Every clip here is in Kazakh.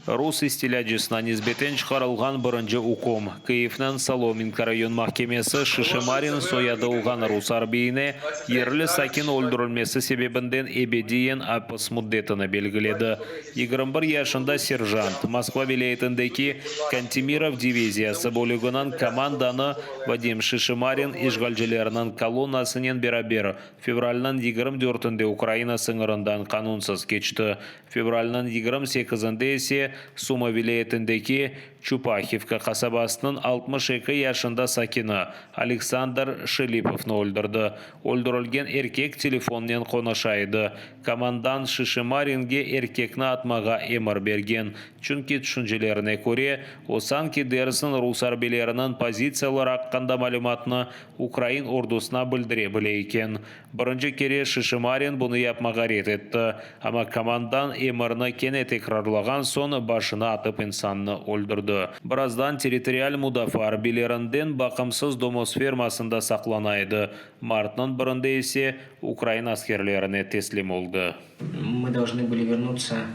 Рус истилячысына низбетен чыгарылган биринчи укум. Киевнен Соломинка район махкемеси Шишимарин сояды улган рус арбийине ерлі сакин өлдірілмесі себебінден эбедиен апыс муддетini белгіледі. 21 yaşında сержант Москва вилаетіндегі Кантемиров дивизиясы бөлігінен команданы Вадим Шишимарин ишгалчыларының колоннасынан берабер февральнан 24-нде Украина сыңырындан канунсыз кечті. Февральнан 28-нде есе Сума вилаетіндегі Чупахивка қасабасының 62 yaşında сакины Александр Шелиповны өлдірді. Өлдірілген еркек телефоннен қонашайды. Командан Шишимаринге еркекні атмаға емір берген. Чүнки түшінжелеріне көре, осан кедерсін рус арбелерінің позициялар аққанда малюматны Украин ордусына білдіре біле екен. Бірінші кере Шишимарин бұны япмаға рет етті. Ама командан емірні кене текрарлаған сон башына атып инсанны өлдірді. Біраздан территориаль мудафа арбелерінден бақымсыз домос фермасында сақланайды. Мартның бірінде есе Украин аскерлеріне теслим oldu. Мы должны были вернуться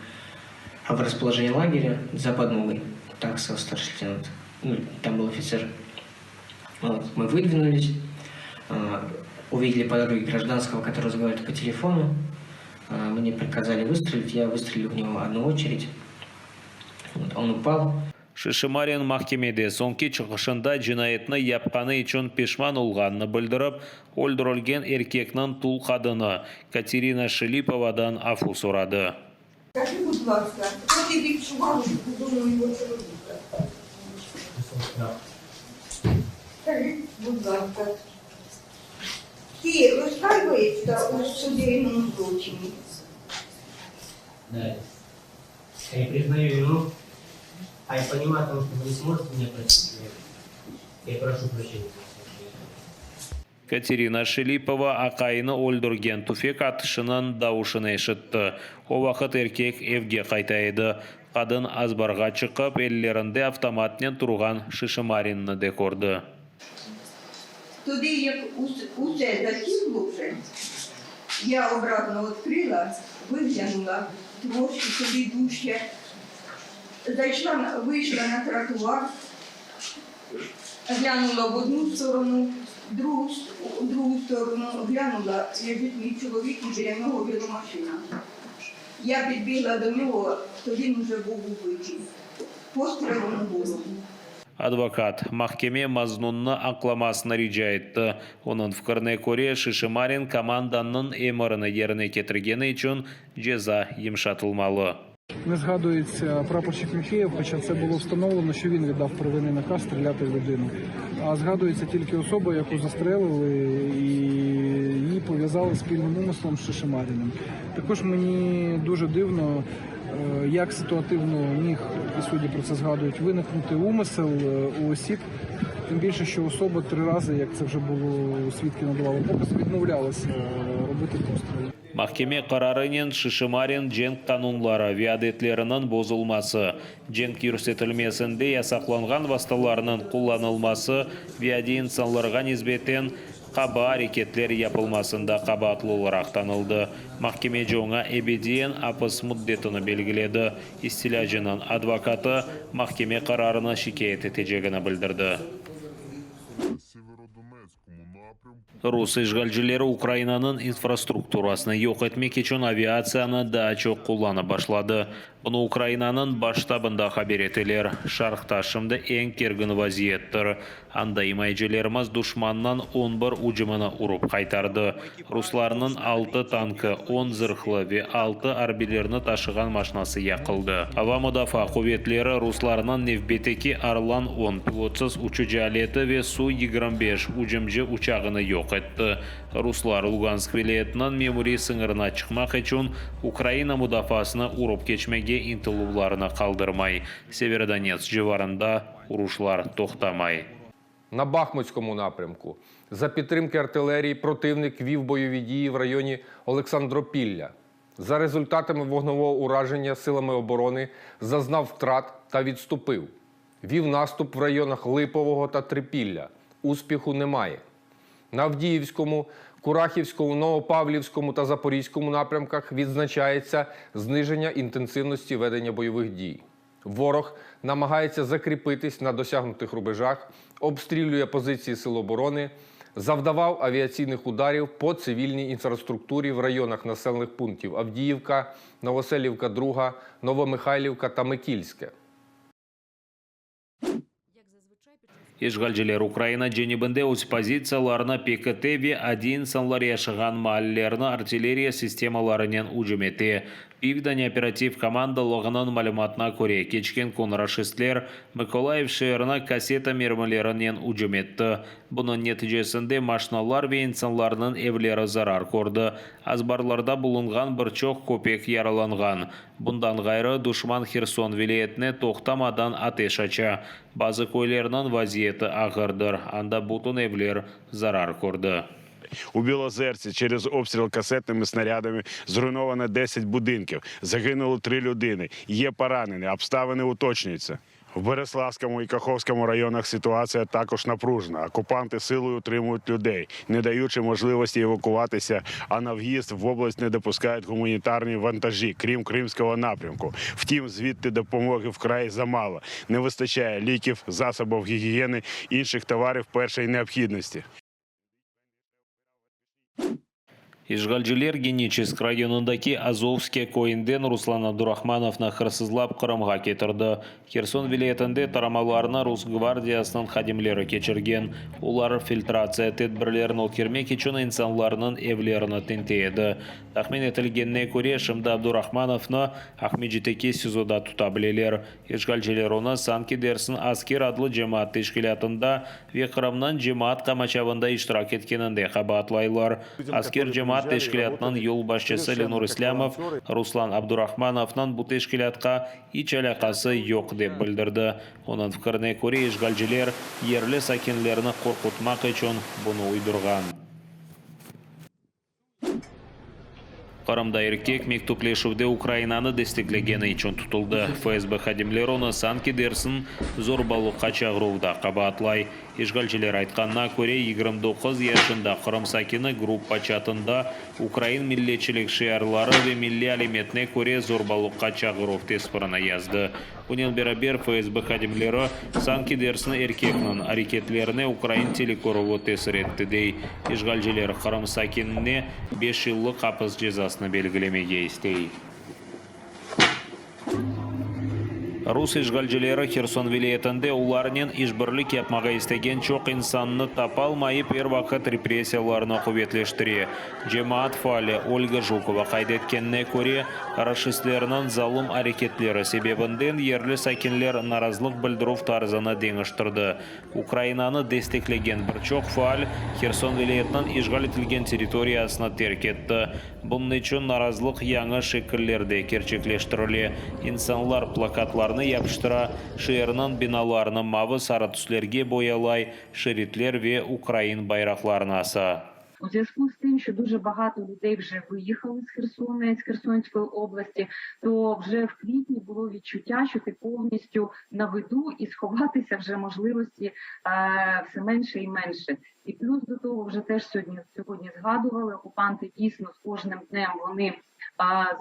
в расположение лагеря за подмогой. Так сказал старший лейтенант. Там был офицер. Вот. Мы выдвинулись, увидели по дороге гражданского, который разговаривает по телефону. Мне приказали выстрелить, я выстрелил в него одну очередь. Вот. Он упал. Шишимарин махкемеде соңки чыгышында жинайетны япқаны үшін пешман олғанны білдіріп, өлдірілген еркекнің тул қадыны Катерина Шелиповадан афу сұрады. Скажи, будь ласка, хто ти відчував, що подумав його чоловіка? Скажи, будь ласка, ти розкаюєшся у судейному злочині? Да. Я признаю вину, а я понимаю, что вы не сможете меня простить. Я прошу прощения. Катерина Шелипова ақайыны өлдірген түфек атышының дауышын ешітті. О вақыт еркек евге қайтайды. Қадын азбарға чықып, еллерінде автоматнен тұрған Шишимаринны де көрді. Тоді, як усе затихло вже, я обратно відкрила, виглянула трошки собі дужче, вийшла на тротуар, глянула в одну сторону, в другу сторону, глянула, лежить мій чоловік і біля нього біла машина. Я підбігла до нього, то він вже був убитий. Пострілом у голову. Адвокат mahkeme mazmununu aqlamasını rica etті. Onun fikrine göre Şişimarin komandanın emrini yerine getirgeni için ceza yumşatılmalı. Не згадується прапорщик Міхеєв, хоча це було встановлено, що він віддав первинний наказ стріляти в людину. А згадується тільки особа, яку застрелили і її пов'язали спільним умислом з Шишимаріним. Також мені дуже дивно, як ситуативно міг, і судді про це згадують, виникнути умисел у осіб. Тим більше, що особа 3 рази, як це вже було, свідки надавали показ, відмовлялися робити постріли. Mahkeme kararının Şişimarin cenk kanunları ve adetlerinin bozulması, cenk yürüsetilmesinde yasaklangan vasıtalarının kullanılması ve adi insanlarga nisbeten kaba hareketler yapılmasında kabahatlı olarak tanıldı. Mahkeme ona ebediyen apыс muddetini belgiledi. İstilacının advokatı mahkeme kararını şikayet edeceğini bildirdi. Rus işgalcileri Ukrayna'nın infrastrukturasını yok etmek için aviatsiyаны daha çok kullanı başladı. Bunu Ukrayna'nın baş ştabında haber ettiler. Şarkta şimdi en kergin vaziyettir. Anda imaycilerimiz düşmandan 11 ucumunu urup kaytardı. Ruslarının 6 tankı, 10 zırhlı ve 6 arbilerini taşıgan maşinası yakıldı. Hava müdafaa kuvvetleri Ruslarının Nevbeteki Arlan 10 pilotsuz uçucu aleti ve Su-25 ucumcu uçağını yok etti. Ruslar Lugansk vilayetinden memuri sınırına çıkmak için Ukrayna müdafasını urup geçmege intiluvlarını kaldırmay. Severodonetsk civarında uruşlar toxtamay. На Бахмутському напрямку за підтримки артилерії противник вів бойові дії в районі Олександропілля. За результатами вогневого ураження силами оборони зазнав втрат та відступив. Вів наступ в районах Липового та Трипілля. Успіху немає. На Авдіївському, Курахівському, Новопавлівському та Запорізькому напрямках відзначається зниження інтенсивності ведення бойових дій. Ворог намагається закріпитись на досягнутих рубежах, обстрілює позиції Сил оборони, завдавав авіаційних ударів по цивільній інфраструктурі в районах населених пунктів Авдіївка, Новоселівка, Друга, Новомихайлівка та Микільське. Ишгалжилер Украина Дженибенде өз позицияларына ПКТ-1 санлар яшыған мааллерні артиллерия системаларынан ұжым еті. Пивден оператив командалығының мәліметіне көре кечкен конрашистлер Миколаев шehirine кассета мермілерінен ұжым етті. Бұның нәтижесінде машиналар ve insanlarının evleri zarar көрді. Азбарларда bulunған bir çok köpek yaralанған. Bundan gayrı düşman Херсон vilayetine toxtamadan ateş açı. Bazı köylerinin vaziyeti ağırdır. Anda bütün evler zarar gördü. У Білозерці через обстріл касетними снарядами зруйновано 10 будинків. Загинуло 3 людини. Є поранені. Обставини уточнюються. В Береславському і Каховському районах ситуація також напружена. Окупанти силою утримують людей, не даючи можливості евакуватися, а на в'їзд в область не допускають гуманітарні вантажі, крім Кримського напрямку. Втім, звідти допомоги вкрай замало. Не вистачає ліків, засобів гігієни, інших товарів першої необхідності. Ишгалжилер Геническ районындaki Азовский койынден Руслан Абдурахмановны қырсызлап Қырымға кетірді. Херсон вилаятында тарамаларына Рус гвардиясының хадимлері кечірген. Олар фильтрация тедбірлерін өткермек үшін инсанларының евлеріні тентейді. Тахмин етілгенне көре Шымда Абдурахмановны Ахмеджитеке СИЗОда тута білелер. Ишгалжилер оны Санки дерсін аскер адлы жемаат тешкілятында ве Қырымнан жемаат қамачавында иштирак еткенінде қабатлайлар. Аскер жемаат teşkilatının yol başçısı Lenur İslamov Ruslan Abdurahmanov'ның bu teşkilatқа hiç alakası yok deb bildirdi. Onun fikrine göre işgalciler yerli sakinlerini korkutmak için bunu uydurgan. Қырымда еркек мектеплешуде Украинаны дестеклегені үшін тұтылды. ФСБ хадимлер оны Санки дерсін зорбалыққа чағыруда қабатлай. Ишгалчилер айтқанына көре 29 яшында Қырым сакины группа чатында Украин миллетчілік шиарлары ве милли алиметіне көре зорбалыққа чағыров теспіріні язды. Bunun beraber ФСБ хадимлері Санки дерсін еркекнің әрекетлеріне Украин телекоровы тесір етті дей. Ишгалчилер Қырым сакиніне 5 жыллық қапыс жазасын белгілемеге істей. Рус ишгалчилері Херсон вилаятында уларнен ишбірлік yapmağa istеген çok insanını tapalmayıp вақыт репрессияларына кuvvetlештіре. Жемаат фали Ольга Жукова кайдеткенне көре қарашистлерінің залым әрекетлері себебінден ерлі сакинлер наразылық білдірув тарзаны деңіштірді. Украинаны дестеклеген бір çok фаал Херсон вилаятынан ишгал етілген территориясына терк етті. Bunun için narazılıq яңы şekillerde gerçekleştirildi. İnsanlar plakatlarını yapıştıra, şehirinin binalarını mavi sarı түсlerге boyalay, şeritler ve Ukrayin bayraklarını asa. У зв'язку з тим, що дуже багато людей вже виїхали з Херсона, з Херсонської області, то вже в квітні було відчуття, що ти повністю на виду і сховатися вже можливості все менше і менше. І плюс до того вже теж сьогодні згадували, окупанти дійсно з кожним днем вони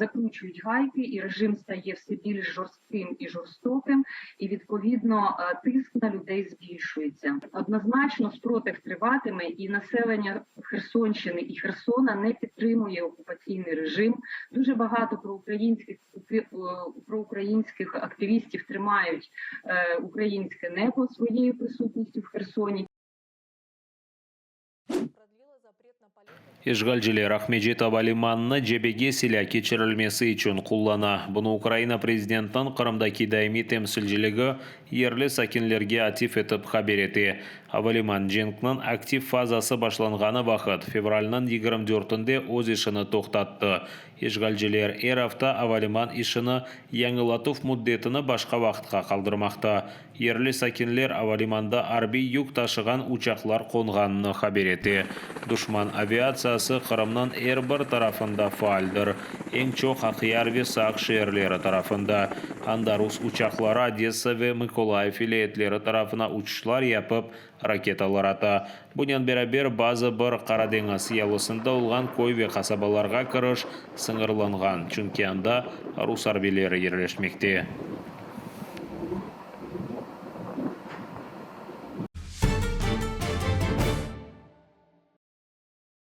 закручують гайки, і режим стає все більш жорстким і жорстоким, і відповідно тиск на людей збільшується. Однозначно спротив триватиме, і населення Херсонщини і Херсона не підтримує окупаційний режим. Дуже багато проукраїнських активістів тримають українське небо своєю присутністю в Херсоні. Ишгалчилер Ахмеджитов алиманны жебеге силя кечірілмесі үшін құллана. Бұны Украина президентінің Қырымдаки даими темсілжілігі ерлі сакинлерге атиф етіп хабер еті. Авалиман Женкнің актив фазасы башланғаны вақыт февральның 24-інде өз ішіні тоқтатты. Ишгалчилер әр-афта Авалиман ішіні яңылатув мұддетіні башқа вақытқа қалдырмақта. Ерлі сакинлер Авалиманда арби юк ташыған учақлар қонғаныны хабер еті. Душман авиациясы Қырымның әрбір тарафында фаалдыр. Ең çok Ақияр ve Сақ шehirleri tarafında. Анда Рус учақлары Одесса ve Миколаев vilayetlері tarafına uçuşlar yapıp raketalar ата. Bunun beraber bazı bir Karadeniz yalısında olған көй ve kasabаларға кіріш сыңырланған. Çünkü анда Rus arbileri yerleşmekte.